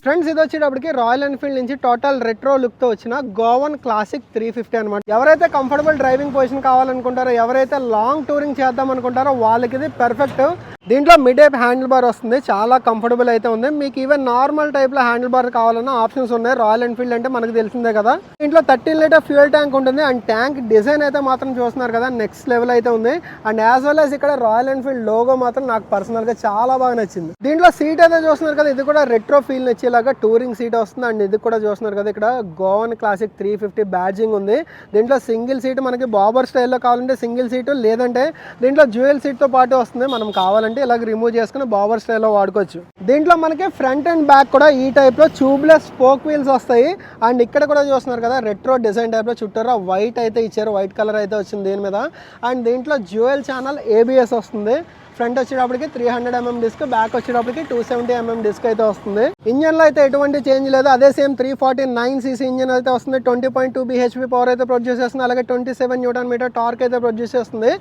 Friends ఇది వచ్చేటప్పటికి royal Enfield నుంచి టోటల్ రెట్రో లుక్ తో వచ్చిన గోవన్ క్లాసిక్ 350 అనమాట. ఎవరైతే కంఫర్టబుల్ డ్రైవింగ్ పొజిషన్ కావాలనుకుంటారో, ఎవరైతే లాంగ్ టూరింగ్ చేద్దాం అనుకుంటారో వాళ్ళకి ఇది పర్ఫెక్ట్. దీంట్లో మిడ్ టైప్ హ్యాండిల్ బార్ వస్తుంది, చాలా కంఫర్టబుల్ అయితే ఉంది. మీకు ఈవెన్ నార్మల్ టైప్ లో హ్యాండిల్ బార్ కావాలన్నా ఆప్షన్స్ ఉన్నాయి. రాయల్ ఎన్ఫీల్డ్ అంటే మనకు తెలిసిందే కదా. దీంట్లో 13 లీటర్ ఫ్యూయల్ ట్యాంక్ ఉంటుంది. అండ్ ట్యాంక్ డిజైన్ అయితే మాత్రం చూస్తున్నారు కదా, నెక్స్ట్ లెవెల్ అయితే ఉంది. అండ్ యాజ్ వెల్ యాజ్ ఇక్కడ రాయల్ ఎన్ఫీల్డ్ లోగో మాత్రం నాకు పర్సనల్ గా చాలా బాగా నచ్చింది. దీంట్లో సీట్ అయితే చూస్తున్నారు కదా, ఇది కూడా రెట్రో ఫీల్ వచ్చేలాగా టూరింగ్ సీట్ వస్తుంది. అండ్ ఇది కూడా చూస్తున్నారు కదా, ఇక్కడ గోవన్ క్లాసిక్ 350 బ్యాడ్జింగ్ ఉంది. దీంట్లో సింగిల్ సీట్ మనకి బాబర్ స్టైల్లో కావాలంటే సింగిల్ సీటు, లేదంటే దీంట్లో డ్యూయల్ సీట్ తో పాటు వస్తుంది. మనం కావాలంటే ఇలాగ రిమూవ్ చేసుకుని బాబర్ స్టైల్లో వాడుకోవచ్చు. దీంట్లో మనకి ఫ్రంట్ అండ్ బ్యాక్ కూడా ఈ టైప్ లో ట్యూబ్లెస్ స్పోక్ వీల్స్ వస్తాయి. అండ్ ఇక్కడ కూడా చూస్తున్నారు కదా, రెట్రో డిజైన్ టైప్ లో చుట్టూరా వైట్ అయితే ఇచ్చారు, వైట్ కలర్ అయితే వచ్చింది దీని మీద. అండ్ దీంట్లో డ్యూయల్ ఛానల్ ABS వస్తుంది. ఫ్రంట్ వచ్చేటప్పటికి 300mm డిస్క్, బ్యాక్ వచ్చేటప్పటికి 270mm డిస్క్ అయితే వస్తుంది. ఇంజన్ లో అయితే ఎటువంటి చేంజ్ లేదు, అదే సేమ్ 349cc ఇంజన్ అయితే వస్తుంది. 20.2 bhp పవర్ అయితే ప్రొడ్యూస్ చేస్తుంది. అలాగే 27 Nm టార్క్ అయితే ప్రొడ్యూస్ చేస్తుంది.